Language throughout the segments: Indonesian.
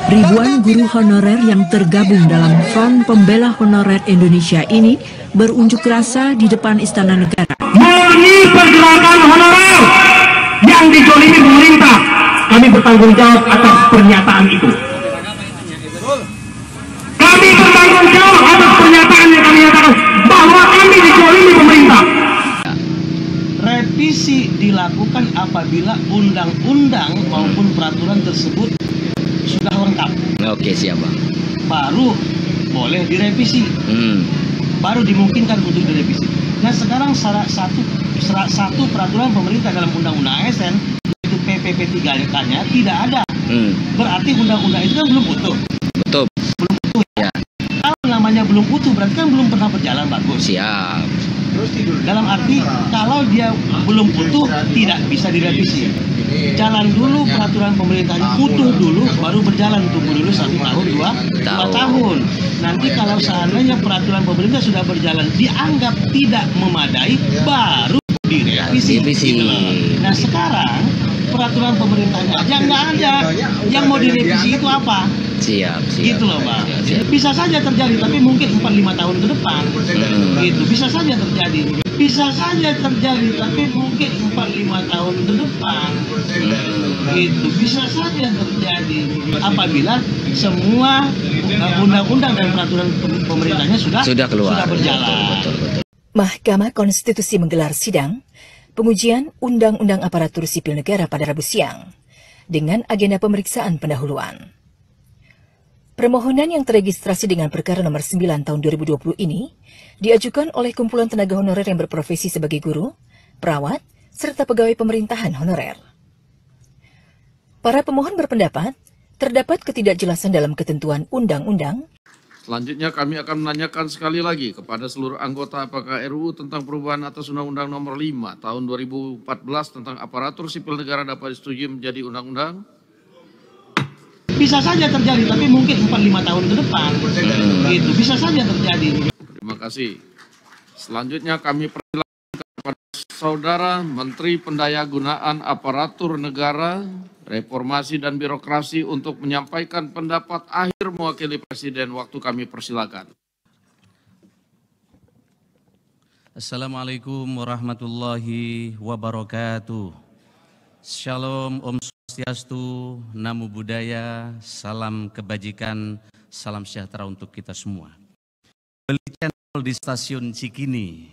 Ribuan guru honorer yang tergabung dalam Front Pembela Honorer Indonesia ini berunjuk rasa di depan Istana Negara. Murni pergerakan honorer yang dizolimi pemerintah. Kami bertanggung jawab atas pernyataan itu. Kami bertanggung jawab atas pernyataan yang kami nyatakan bahwa kami dizolimi pemerintah. Revisi dilakukan apabila undang-undang maupun peraturan tersebut sudah lengkap. Oke, siap, Bang. Baru boleh direvisi. Baru dimungkinkan untuk direvisi. Nah, sekarang salah satu peraturan pemerintah dalam undang-undang ASN itu PPP 3K-nya tidak ada. Berarti undang-undang itu kan belum utuh. Betul. Belum utuh ya. Kalau namanya belum utuh berarti kan belum pernah berjalan bagus. Siap. Dalam arti kalau dia belum utuh tidak bisa direvisi. Jalan dulu peraturan pemerintahnya utuh dulu, baru berjalan, tunggu dulu 1 tahun 2 tahun. Nanti kalau seandainya peraturan pemerintah sudah berjalan dianggap tidak memadai, baru direvisi. Gitu. Nah sekarang peraturan pemerintahnya aja nggak ada, yang mau direvisi itu apa? Siap. Gitu loh, Bang. Bisa saja terjadi, tapi mungkin 4-5 tahun ke depan. Gitu, bisa saja terjadi. Bisa saja terjadi, tapi mungkin 4-5 tahun ke depan. Gitu, bisa saja terjadi apabila semua undang-undang dan peraturan pemerintahnya sudah keluar, sudah berjalan. Betul. Mahkamah Konstitusi menggelar sidang pengujian Undang-Undang Aparatur Sipil Negara pada Rabu siang dengan agenda pemeriksaan pendahuluan. Permohonan yang teregistrasi dengan perkara nomor 9 tahun 2020 ini diajukan oleh kumpulan tenaga honorer yang berprofesi sebagai guru, perawat, serta pegawai pemerintahan honorer. Para pemohon berpendapat, terdapat ketidakjelasan dalam ketentuan undang-undang. Selanjutnya kami akan menanyakan sekali lagi kepada seluruh anggota apakah RUU tentang perubahan atas Undang-Undang nomor 5 tahun 2014 tentang aparatur sipil negara dapat disetujui menjadi undang-undang? Bisa saja terjadi, tapi mungkin 4-5 tahun ke depan. Gitu, bisa saja terjadi. Terima kasih. Selanjutnya kami persilakan kepada Saudara Menteri Pendayagunaan Aparatur Negara, Reformasi dan Birokrasi untuk menyampaikan pendapat akhir mewakili Presiden. Waktu kami persilakan. Assalamualaikum warahmatullahi wabarakatuh. Shalom, Om Swastiastu, Namo Buddhaya, salam kebajikan, salam sejahtera untuk kita semua. Beli channel di stasiun Cikini,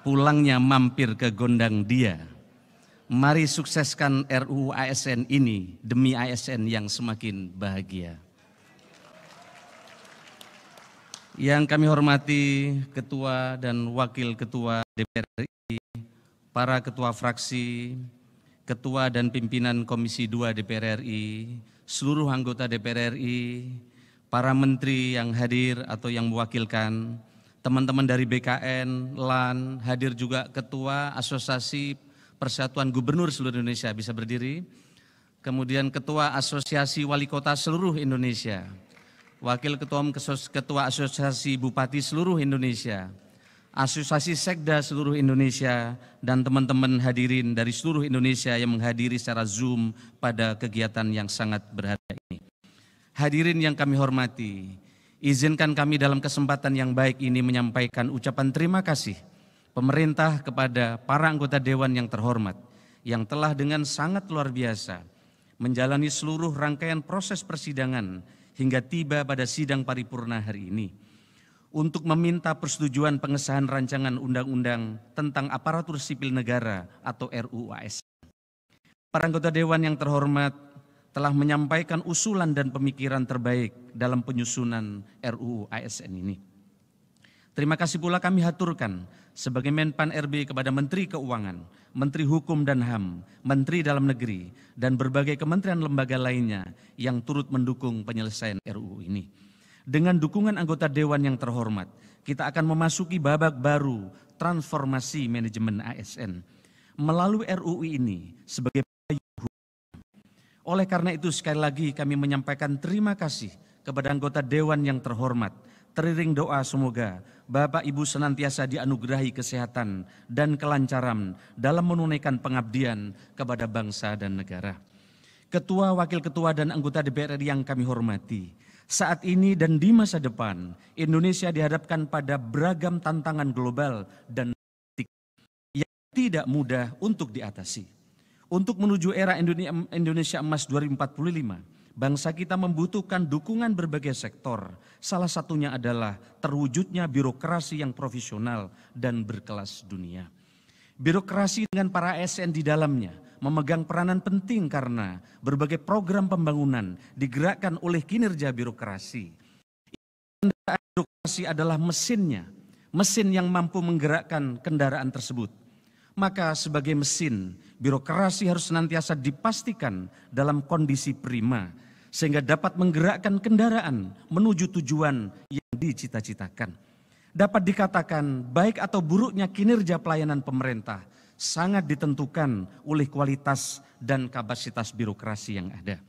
pulangnya mampir ke Gondang Dia. Mari sukseskan RUU ASN ini demi ASN yang semakin bahagia. Yang kami hormati Ketua dan Wakil Ketua DPR RI, para Ketua Fraksi, Ketua dan Pimpinan Komisi 2 DPR RI, seluruh anggota DPR RI, para menteri yang hadir atau yang mewakilkan, teman-teman dari BKN, LAN, hadir juga Ketua Asosiasi Persatuan Gubernur seluruh Indonesia, bisa berdiri. Kemudian Ketua Asosiasi Wali Kota seluruh Indonesia, Wakil Ketua Asosiasi Bupati seluruh Indonesia, Asosiasi Sekda seluruh Indonesia, dan teman-teman hadirin dari seluruh Indonesia yang menghadiri secara Zoom pada kegiatan yang sangat berharga ini. Hadirin yang kami hormati, izinkan kami dalam kesempatan yang baik ini menyampaikan ucapan terima kasih pemerintah kepada para anggota Dewan yang terhormat, yang telah dengan sangat luar biasa menjalani seluruh rangkaian proses persidangan hingga tiba pada sidang paripurna hari ini, untuk meminta persetujuan pengesahan rancangan undang-undang tentang aparatur sipil negara atau RUU ASN. Para anggota Dewan yang terhormat telah menyampaikan usulan dan pemikiran terbaik dalam penyusunan RUU ASN ini. Terima kasih pula kami haturkan sebagai Menpan RB kepada Menteri Keuangan, Menteri Hukum dan HAM, Menteri Dalam Negeri, dan berbagai kementerian lembaga lainnya yang turut mendukung penyelesaian RUU ini. Dengan dukungan anggota Dewan yang terhormat, kita akan memasuki babak baru transformasi manajemen ASN melalui RUU ini sebagai payung hukum. Oleh karena itu sekali lagi kami menyampaikan terima kasih kepada anggota Dewan yang terhormat. Teriring doa semoga Bapak Ibu senantiasa dianugerahi kesehatan dan kelancaran dalam menunaikan pengabdian kepada bangsa dan negara. Ketua, Wakil Ketua, dan anggota DPR RI yang kami hormati, saat ini dan di masa depan, Indonesia dihadapkan pada beragam tantangan global dan yang tidak mudah untuk diatasi. Untuk menuju era Indonesia Emas 2045, bangsa kita membutuhkan dukungan berbagai sektor. Salah satunya adalah terwujudnya birokrasi yang profesional dan berkelas dunia. Birokrasi dengan para ASN di dalamnya memegang peranan penting karena berbagai program pembangunan digerakkan oleh kinerja birokrasi. Birokrasi adalah mesinnya, mesin yang mampu menggerakkan kendaraan tersebut. Maka sebagai mesin, birokrasi harus senantiasa dipastikan dalam kondisi prima, sehingga dapat menggerakkan kendaraan menuju tujuan yang dicita-citakan. Dapat dikatakan baik atau buruknya kinerja pelayanan pemerintah sangat ditentukan oleh kualitas dan kapasitas birokrasi yang ada.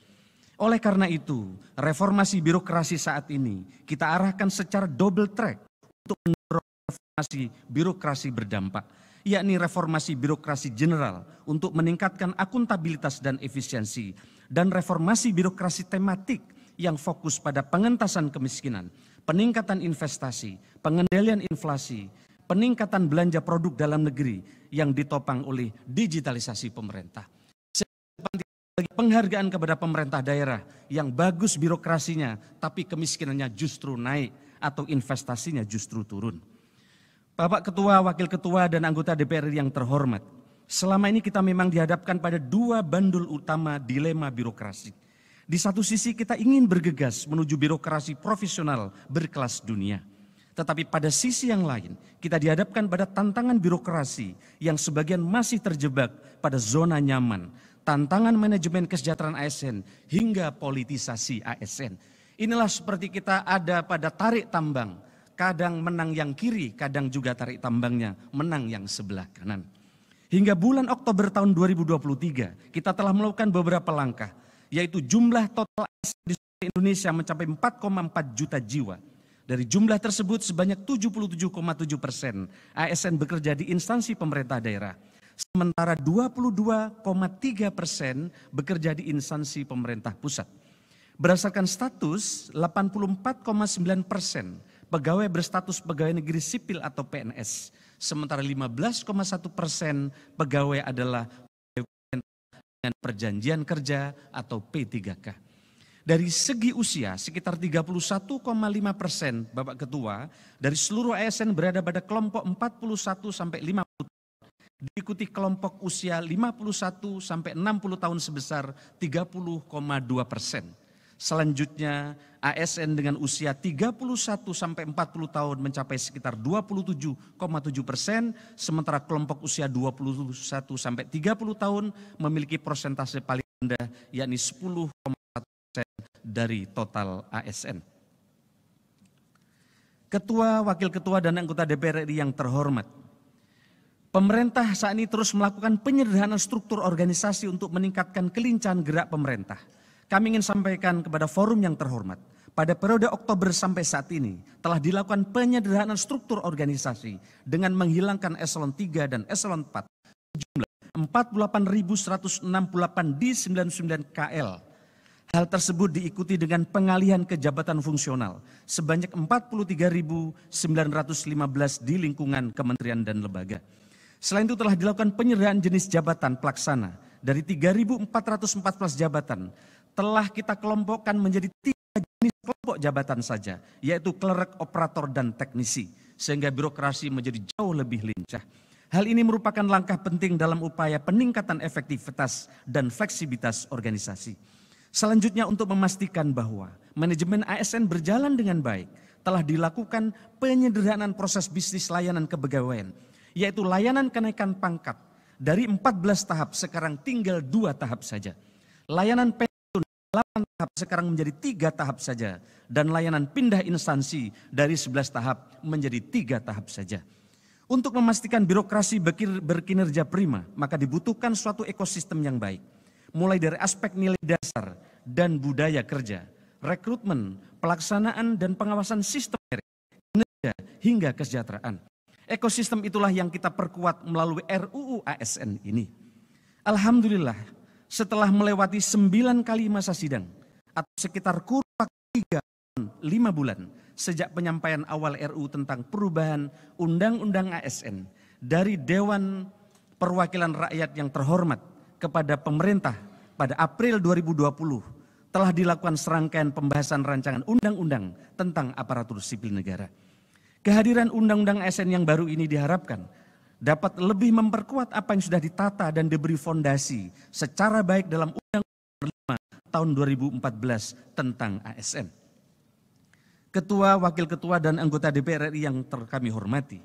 Oleh karena itu, reformasi birokrasi saat ini kita arahkan secara double track untuk mendorong reformasi birokrasi berdampak, yakni reformasi birokrasi general untuk meningkatkan akuntabilitas dan efisiensi, dan reformasi birokrasi tematik yang fokus pada pengentasan kemiskinan, peningkatan investasi, pengendalian inflasi, peningkatan belanja produk dalam negeri yang ditopang oleh digitalisasi pemerintah. Penghargaan kepada pemerintah daerah yang bagus birokrasinya, tapi kemiskinannya justru naik atau investasinya justru turun. Bapak Ketua, Wakil Ketua, dan anggota DPR yang terhormat, selama ini kita memang dihadapkan pada dua bandul utama dilema birokrasi. Di satu sisi kita ingin bergegas menuju birokrasi profesional berkelas dunia. Tetapi pada sisi yang lain, kita dihadapkan pada tantangan birokrasi yang sebagian masih terjebak pada zona nyaman, tantangan manajemen kesejahteraan ASN, hingga politisasi ASN. Inilah seperti kita ada pada tarik tambang, kadang menang yang kiri, kadang juga tarik tambangnya menang yang sebelah kanan. Hingga bulan Oktober tahun 2023, kita telah melakukan beberapa langkah, yaitu jumlah total ASN di Indonesia mencapai 4,4 juta jiwa. Dari jumlah tersebut sebanyak 77,7% ASN bekerja di instansi pemerintah daerah, sementara 22,3% bekerja di instansi pemerintah pusat. Berdasarkan status, 84,9% pegawai berstatus pegawai negeri sipil atau PNS, sementara 15,1% pegawai adalah dengan perjanjian kerja atau P3K. Dari segi usia, sekitar 31,5% Bapak Ketua dari seluruh ASN berada pada kelompok 41 sampai 50 tahun. Diikuti kelompok usia 51 sampai 60 tahun sebesar 30,2%. Selanjutnya ASN dengan usia 31 sampai 40 tahun mencapai sekitar 27,7%, sementara kelompok usia 21 sampai 30 tahun memiliki persentase paling rendah yakni 10,1% dari total ASN. Ketua, Wakil Ketua, dan anggota DPR RI yang terhormat, pemerintah saat ini terus melakukan penyederhanaan struktur organisasi untuk meningkatkan kelincahan gerak pemerintah. Kami ingin sampaikan kepada forum yang terhormat, pada periode Oktober sampai saat ini telah dilakukan penyederhanaan struktur organisasi dengan menghilangkan eselon 3 dan eselon 4 jumlah 48.168 di 99 KL. Hal tersebut diikuti dengan pengalihan ke jabatan fungsional sebanyak 43.915 di lingkungan kementerian dan lembaga. Selain itu telah dilakukan penyederhanaan jenis jabatan pelaksana dari 3.414 jabatan telah kita kelompokkan menjadi 3 jenis kelompok jabatan saja, yaitu klerek, operator, dan teknisi, sehingga birokrasi menjadi jauh lebih lincah. Hal ini merupakan langkah penting dalam upaya peningkatan efektivitas dan fleksibilitas organisasi. Selanjutnya, untuk memastikan bahwa manajemen ASN berjalan dengan baik, telah dilakukan penyederhanaan proses bisnis layanan kepegawaian, yaitu layanan kenaikan pangkat dari 14 tahap sekarang tinggal 2 tahap saja. Layanan pensiun 8 tahap sekarang menjadi 3 tahap saja, dan layanan pindah instansi dari 11 tahap menjadi 3 tahap saja. Untuk memastikan birokrasi berkinerja prima, maka dibutuhkan suatu ekosistem yang baik. Mulai dari aspek nilai dasar dan budaya kerja, rekrutmen, pelaksanaan dan pengawasan sistem kinerja hingga kesejahteraan. Ekosistem itulah yang kita perkuat melalui RUU ASN ini. Alhamdulillah, setelah melewati 9 kali masa sidang atau sekitar kurun waktu 5 bulan sejak penyampaian awal RUU tentang perubahan Undang-Undang ASN dari Dewan Perwakilan Rakyat yang terhormat kepada pemerintah pada April 2020 telah dilakukan serangkaian pembahasan rancangan undang-undang tentang aparatur sipil negara. Kehadiran Undang-Undang ASN yang baru ini diharapkan dapat lebih memperkuat apa yang sudah ditata dan diberi fondasi secara baik dalam Undang-Undang 5 tahun 2014 tentang ASN. Ketua, Wakil Ketua, dan anggota DPR RI yang kami hormati,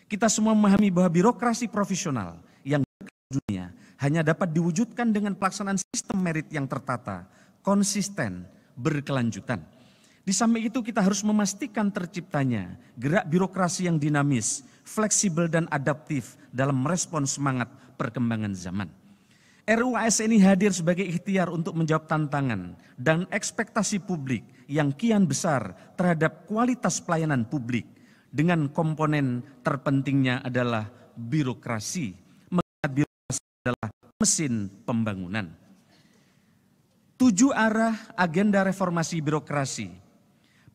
kita semua memahami bahwa birokrasi profesional yang dunia hanya dapat diwujudkan dengan pelaksanaan sistem merit yang tertata, konsisten, berkelanjutan. Di samping itu kita harus memastikan terciptanya gerak birokrasi yang dinamis, fleksibel dan adaptif dalam merespons semangat perkembangan zaman. RUU ASN ini hadir sebagai ikhtiar untuk menjawab tantangan dan ekspektasi publik yang kian besar terhadap kualitas pelayanan publik dengan komponen terpentingnya adalah birokrasi. Mengingat birokrasi adalah mesin pembangunan. 7 arah agenda reformasi birokrasi.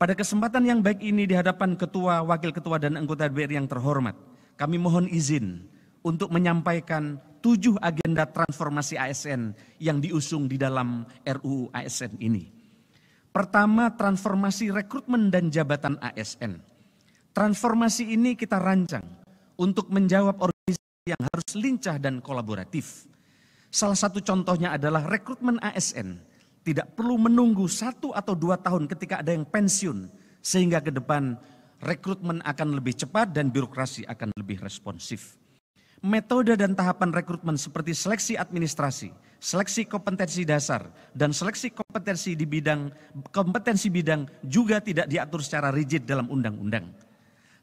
Pada kesempatan yang baik ini di hadapan Ketua, Wakil Ketua, dan anggota DPR yang terhormat, kami mohon izin untuk menyampaikan 7 agenda transformasi ASN yang diusung di dalam RUU ASN ini. Pertama, transformasi rekrutmen dan jabatan ASN. Transformasi ini kita rancang untuk menjawab organisasi yang harus lincah dan kolaboratif. Salah satu contohnya adalah rekrutmen ASN. Tidak perlu menunggu 1 atau 2 tahun ketika ada yang pensiun, sehingga ke depan rekrutmen akan lebih cepat dan birokrasi akan lebih responsif. Metode dan tahapan rekrutmen seperti seleksi administrasi, seleksi kompetensi dasar, dan seleksi kompetensi bidang juga tidak diatur secara rigid dalam undang-undang.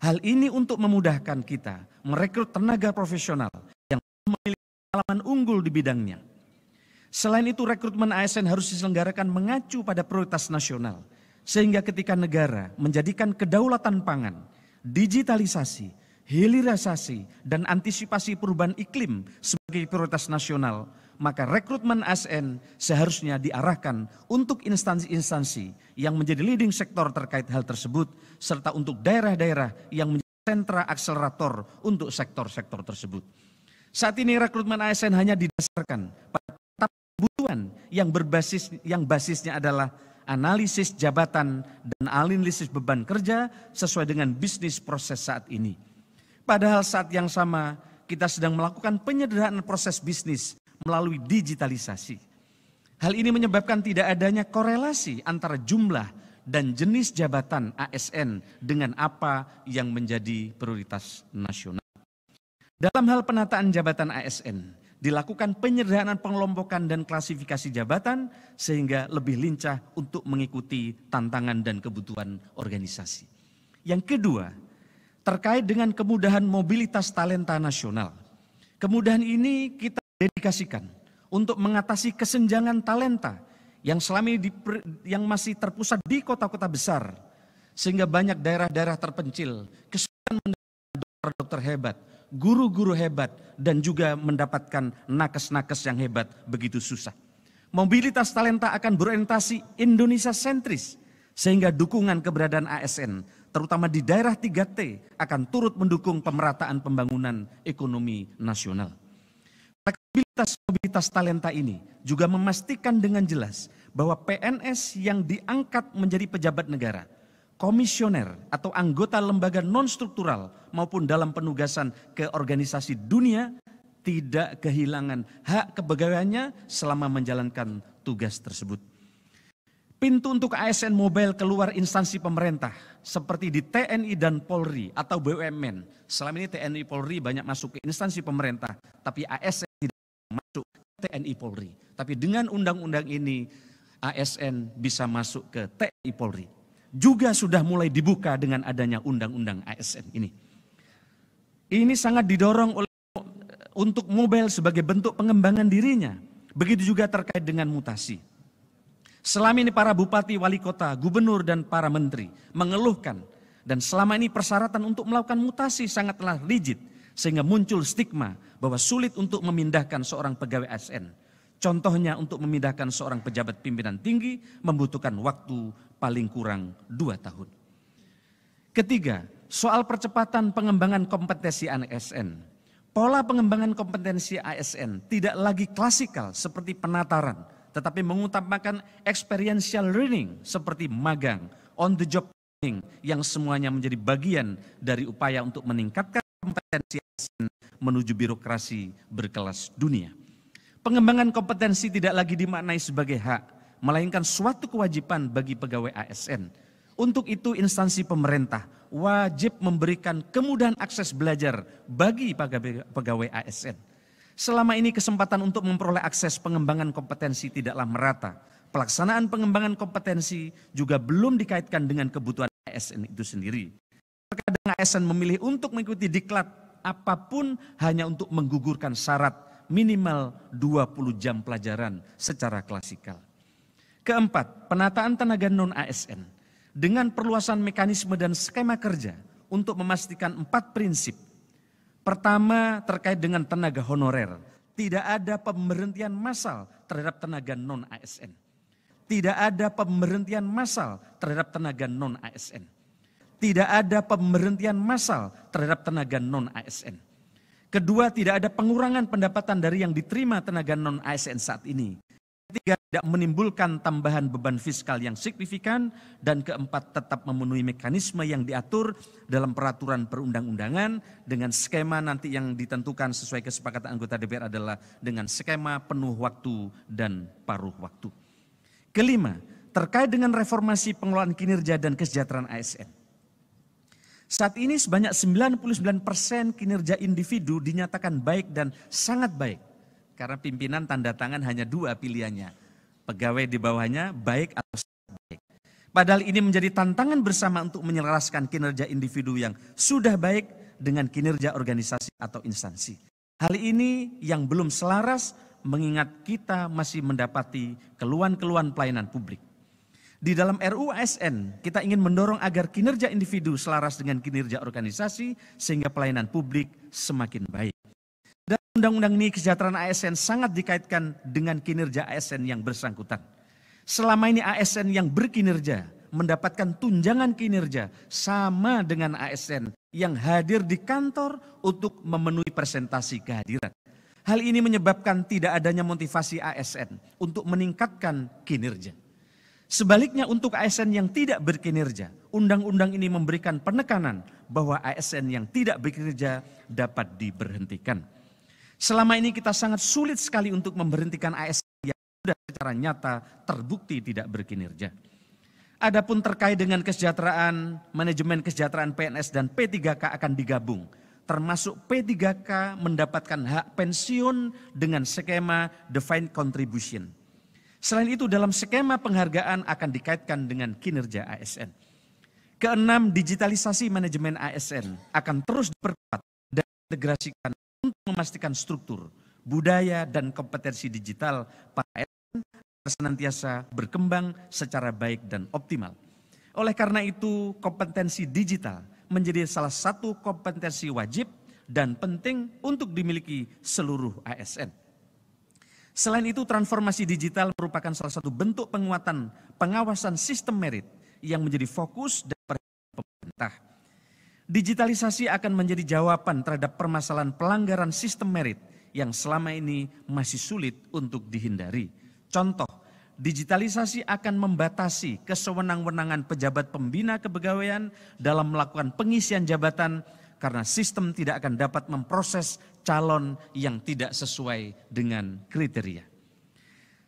Hal ini untuk memudahkan kita merekrut tenaga profesional yang memiliki pengalaman unggul di bidangnya. Selain itu, rekrutmen ASN harus diselenggarakan mengacu pada prioritas nasional, sehingga ketika negara menjadikan kedaulatan pangan, digitalisasi, hilirisasi, dan antisipasi perubahan iklim sebagai prioritas nasional, maka rekrutmen ASN seharusnya diarahkan untuk instansi-instansi yang menjadi leading sektor terkait hal tersebut, serta untuk daerah-daerah yang menjadi sentra akselerator untuk sektor-sektor tersebut. Saat ini rekrutmen ASN hanya didasarkan pada kebutuhan yang basisnya adalah analisis jabatan dan analisis beban kerja sesuai dengan bisnis proses saat ini. Padahal saat yang sama kita sedang melakukan penyederhanaan proses bisnis melalui digitalisasi. Hal ini menyebabkan tidak adanya korelasi antara jumlah dan jenis jabatan ASN dengan apa yang menjadi prioritas nasional. Dalam hal penataan jabatan ASN, dilakukan penyederhanaan pengelompokan dan klasifikasi jabatan sehingga lebih lincah untuk mengikuti tantangan dan kebutuhan organisasi. Yang kedua, terkait dengan kemudahan mobilitas talenta nasional. Kemudahan ini kita dedikasikan untuk mengatasi kesenjangan talenta yang selama ini yang masih terpusat di kota-kota besar, sehingga banyak daerah-daerah terpencil kesulitan mendapatkan dokter-dokter hebat, guru-guru hebat, dan juga mendapatkan nakes-nakes yang hebat begitu susah. Mobilitas talenta akan berorientasi Indonesia sentris, sehingga dukungan keberadaan ASN, terutama di daerah 3T, akan turut mendukung pemerataan pembangunan ekonomi nasional. Fleksibilitas mobilitas talenta ini juga memastikan dengan jelas bahwa PNS yang diangkat menjadi pejabat negara, komisioner atau anggota lembaga non-struktural maupun dalam penugasan ke organisasi dunia tidak kehilangan hak kepegawaiannya selama menjalankan tugas tersebut. Pintu untuk ASN mobile keluar instansi pemerintah seperti di TNI dan Polri atau BUMN. Selama ini TNI Polri banyak masuk ke instansi pemerintah, tapi ASN tidak masuk ke TNI Polri. Tapi dengan undang-undang ini ASN bisa masuk ke TNI Polri. Juga sudah mulai dibuka dengan adanya undang-undang ASN ini. Ini sangat didorong oleh untuk mobile sebagai bentuk pengembangan dirinya. Begitu juga terkait dengan mutasi. Selama ini para bupati, wali kota, gubernur, dan para menteri mengeluhkan. Dan selama ini persyaratan untuk melakukan mutasi sangatlah rigid. Sehingga muncul stigma bahwa sulit untuk memindahkan seorang pegawai ASN. Contohnya untuk memindahkan seorang pejabat pimpinan tinggi membutuhkan waktu paling kurang 2 tahun. Ketiga, soal percepatan pengembangan kompetensi ASN. Pola pengembangan kompetensi ASN tidak lagi klasikal seperti penataran, tetapi mengutamakan experiential learning seperti magang, on the job training yang semuanya menjadi bagian dari upaya untuk meningkatkan kompetensi ASN menuju birokrasi berkelas dunia. Pengembangan kompetensi tidak lagi dimaknai sebagai hak, melainkan suatu kewajiban bagi pegawai ASN. Untuk itu instansi pemerintah wajib memberikan kemudahan akses belajar bagi pegawai ASN. Selama ini kesempatan untuk memperoleh akses pengembangan kompetensi tidaklah merata. Pelaksanaan pengembangan kompetensi juga belum dikaitkan dengan kebutuhan ASN itu sendiri. Terkadang ASN memilih untuk mengikuti diklat apapun hanya untuk menggugurkan syarat minimal 20 jam pelajaran secara klasikal. Keempat, penataan tenaga non-ASN. Dengan perluasan mekanisme dan skema kerja untuk memastikan 4 prinsip. Pertama, terkait dengan tenaga honorer. Tidak ada pemberhentian massal terhadap tenaga non-ASN. Tidak ada pemberhentian massal terhadap tenaga non-ASN. Tidak ada pemberhentian massal terhadap tenaga non-ASN. Kedua, tidak ada pengurangan pendapatan dari yang diterima tenaga non-ASN saat ini. Ketiga, tidak menimbulkan tambahan beban fiskal yang signifikan. Dan keempat, tetap memenuhi mekanisme yang diatur dalam peraturan perundang-undangan dengan skema nanti yang ditentukan sesuai kesepakatan anggota DPR adalah dengan skema penuh waktu dan paruh waktu. Kelima, terkait dengan reformasi pengelolaan kinerja dan kesejahteraan ASN. Saat ini sebanyak 99% kinerja individu dinyatakan baik dan sangat baik. Karena pimpinan tanda tangan hanya 2 pilihannya. Pegawai di bawahnya baik atau sangat baik. Padahal ini menjadi tantangan bersama untuk menyelaraskan kinerja individu yang sudah baik dengan kinerja organisasi atau instansi. Hal ini yang belum selaras mengingat kita masih mendapati keluhan-keluhan pelayanan publik. Di dalam RUU ASN kita ingin mendorong agar kinerja individu selaras dengan kinerja organisasi sehingga pelayanan publik semakin baik. Dan undang-undang ini kesejahteraan ASN sangat dikaitkan dengan kinerja ASN yang bersangkutan. Selama ini ASN yang berkinerja mendapatkan tunjangan kinerja sama dengan ASN yang hadir di kantor untuk memenuhi presentasi kehadiran. Hal ini menyebabkan tidak adanya motivasi ASN untuk meningkatkan kinerja. Sebaliknya untuk ASN yang tidak berkinerja, undang-undang ini memberikan penekanan bahwa ASN yang tidak bekerja dapat diberhentikan. Selama ini kita sangat sulit sekali untuk memberhentikan ASN yang sudah secara nyata terbukti tidak berkinerja. Adapun terkait dengan kesejahteraan, manajemen kesejahteraan PNS dan P3K akan digabung. Termasuk P3K mendapatkan hak pensiun dengan skema defined contribution. Selain itu dalam skema penghargaan akan dikaitkan dengan kinerja ASN. Keenam, digitalisasi manajemen ASN akan terus diperkuat dan diintegrasikan untuk memastikan struktur, budaya dan kompetensi digital para ASN senantiasa berkembang secara baik dan optimal. Oleh karena itu, kompetensi digital menjadi salah satu kompetensi wajib dan penting untuk dimiliki seluruh ASN. Selain itu, transformasi digital merupakan salah satu bentuk penguatan pengawasan sistem merit yang menjadi fokus dan perhatian pemerintah. Digitalisasi akan menjadi jawaban terhadap permasalahan pelanggaran sistem merit yang selama ini masih sulit untuk dihindari. Contoh, digitalisasi akan membatasi kesewenang-wenangan pejabat pembina kepegawaian dalam melakukan pengisian jabatan karena sistem tidak akan dapat memproses calon yang tidak sesuai dengan kriteria.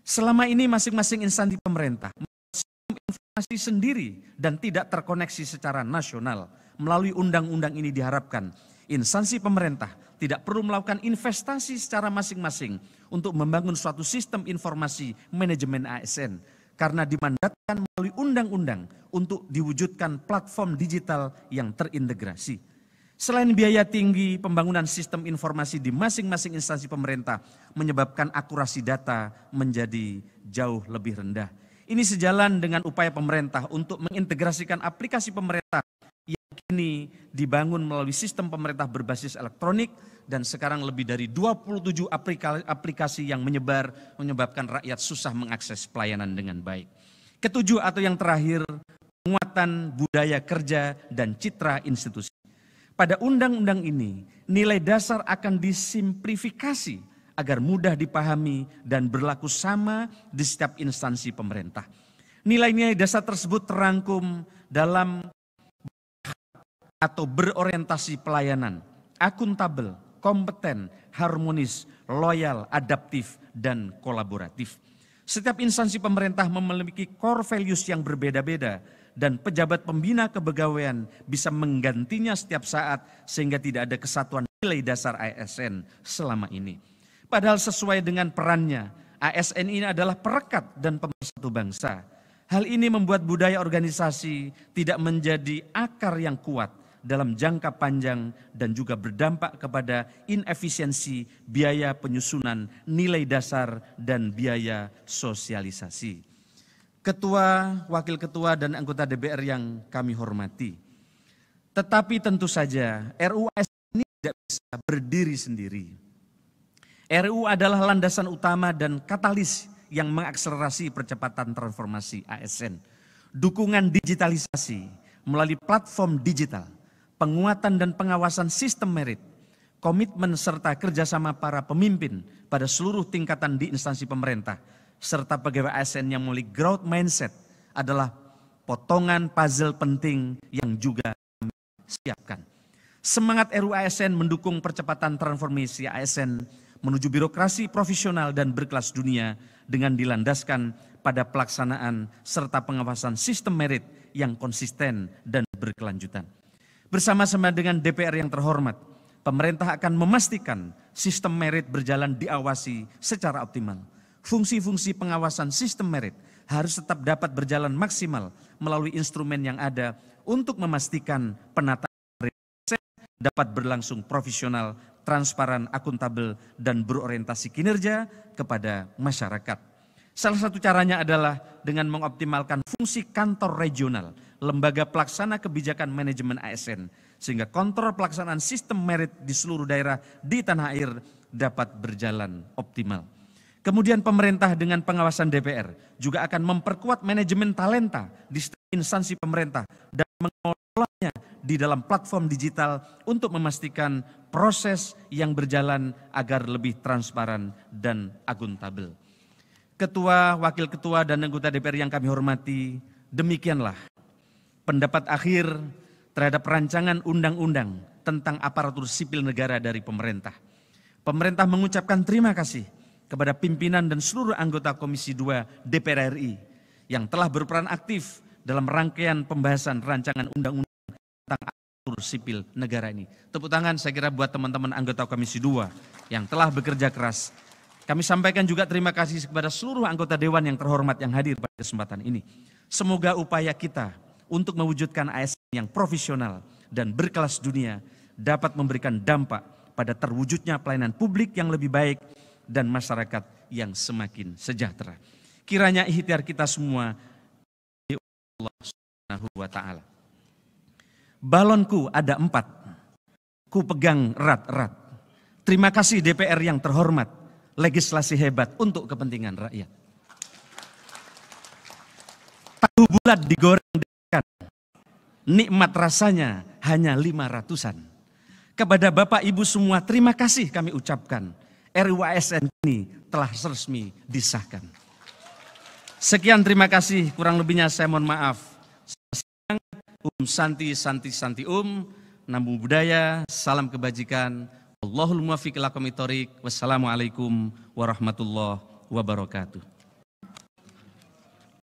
Selama ini masing-masing instansi pemerintah memiliki informasi sendiri dan tidak terkoneksi secara nasional. Melalui undang-undang ini diharapkan instansi pemerintah tidak perlu melakukan investasi secara masing-masing untuk membangun suatu sistem informasi manajemen ASN karena dimandatkan melalui undang-undang untuk diwujudkan platform digital yang terintegrasi. Selain biaya tinggi, pembangunan sistem informasi di masing-masing instansi pemerintah menyebabkan akurasi data menjadi jauh lebih rendah. Ini sejalan dengan upaya pemerintah untuk mengintegrasikan aplikasi pemerintah yang ini dibangun melalui sistem pemerintah berbasis elektronik dan sekarang lebih dari 27 aplikasi yang menyebabkan rakyat susah mengakses pelayanan dengan baik. Ketujuh atau yang terakhir, penguatan budaya kerja dan citra institusi. Pada undang-undang ini, nilai dasar akan disimplifikasi agar mudah dipahami dan berlaku sama di setiap instansi pemerintah. Nilai-nilai dasar tersebut terangkum dalam atau berorientasi pelayanan, akuntabel, kompeten, harmonis, loyal, adaptif, dan kolaboratif. Setiap instansi pemerintah memiliki core values yang berbeda-beda dan pejabat pembina kepegawaian bisa menggantinya setiap saat sehingga tidak ada kesatuan nilai dasar ASN selama ini. Padahal sesuai dengan perannya, ASN ini adalah perekat dan pemersatu bangsa. Hal ini membuat budaya organisasi tidak menjadi akar yang kuat dalam jangka panjang dan juga berdampak kepada inefisiensi biaya penyusunan nilai dasar dan biaya sosialisasi. Ketua, wakil ketua dan anggota DPR yang kami hormati. Tetapi tentu saja RUU ASN ini tidak bisa berdiri sendiri. RUU adalah landasan utama dan katalis yang mengakselerasi percepatan transformasi ASN. Dukungan digitalisasi melalui platform digital, penguatan dan pengawasan sistem merit, komitmen serta kerjasama para pemimpin pada seluruh tingkatan di instansi pemerintah, serta pegawai ASN yang memiliki growth mindset adalah potongan puzzle penting yang juga kami siapkan. Semangat RUU ASN mendukung percepatan transformasi ASN menuju birokrasi profesional dan berkelas dunia dengan dilandaskan pada pelaksanaan serta pengawasan sistem merit yang konsisten dan berkelanjutan. Bersama-sama dengan DPR yang terhormat, pemerintah akan memastikan sistem merit berjalan diawasi secara optimal. Fungsi-fungsi pengawasan sistem merit harus tetap dapat berjalan maksimal melalui instrumen yang ada untuk memastikan penataan merit dapat berlangsung profesional, transparan, akuntabel, dan berorientasi kinerja kepada masyarakat. Salah satu caranya adalah dengan mengoptimalkan fungsi kantor regional, lembaga pelaksana kebijakan manajemen ASN, sehingga kontrol pelaksanaan sistem merit di seluruh daerah di tanah air dapat berjalan optimal. Kemudian pemerintah dengan pengawasan DPR juga akan memperkuat manajemen talenta di setiap instansi pemerintah dan mengelolanya di dalam platform digital untuk memastikan proses yang berjalan agar lebih transparan dan akuntabel. Ketua, wakil ketua, dan anggota DPR yang kami hormati, demikianlah pendapat akhir terhadap rancangan undang-undang tentang aparatur sipil negara dari pemerintah. Pemerintah mengucapkan terima kasih kepada pimpinan dan seluruh anggota Komisi 2 DPR RI yang telah berperan aktif dalam rangkaian pembahasan rancangan undang-undang tentang aparatur sipil negara ini. Tepuk tangan saya kira buat teman-teman anggota Komisi 2 yang telah bekerja keras. Kami sampaikan juga terima kasih kepada seluruh anggota Dewan yang terhormat yang hadir pada kesempatan ini. Semoga upaya kita untuk mewujudkan ASN yang profesional dan berkelas dunia dapat memberikan dampak pada terwujudnya pelayanan publik yang lebih baik dan masyarakat yang semakin sejahtera. Kiranya ikhtiar kita semua di Allah Subhanahu wa Ta'ala. Balonku ada 4, ku pegang erat-erat. Terima kasih DPR yang terhormat, legislasi hebat untuk kepentingan rakyat. Tahu bulat digoreng dekat, nikmat rasanya hanya 500-an. Kepada Bapak Ibu semua terima kasih kami ucapkan. RUU ASN ini telah resmi disahkan. Sekian terima kasih, kurang lebihnya saya mohon maaf. Santi, Namo Buddhaya, salam kebajikan. Allahul muwaffiq ila aqwamit thoriq. Wassalamualaikum warahmatullahi wabarakatuh.